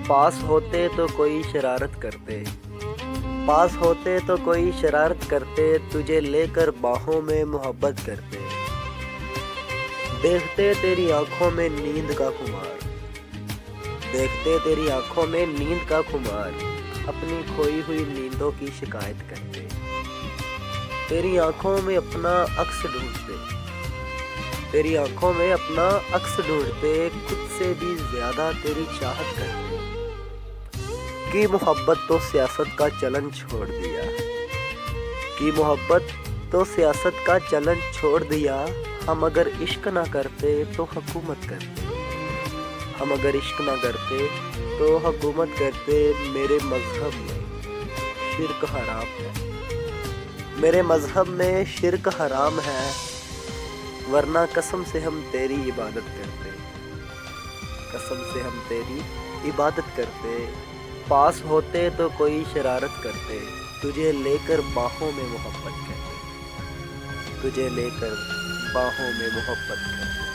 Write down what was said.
पास होते तो कोई शरारत करते, पास होते तो कोई शरारत करते, तुझे लेकर बाहों में मोहब्बत करते। देखते तेरी आंखों में नींद का खुमार, देखते तेरी आंखों में नींद का खुमार, अपनी खोई हुई नींदों की शिकायत करते। तेरी आंखों में अपना अक्स ढूंढते, तेरी आंखों में अपना अक्स ढूंढते, खुद से भी ज्यादा तेरी चाहत करते। की मोहब्बत तो सियासत का चलन छोड़ दिया, की मोहब्बत तो सियासत का चलन छोड़ दिया। हम अगर इश्क ना करते तो हुकूमत करते, हम अगर इश्क ना करते तो हुकूमत करते। मेरे मजहब में शिर्क हराम है, मेरे मजहब में शिर्क हराम है, वरना कसम से हम तेरी इबादत करते, कसम से हम तेरी इबादत करते। पास होते तो कोई शरारत करते, तुझे लेकर बाहों में मोहब्बत करते, तुझे लेकर बाहों में मोहब्बत करते।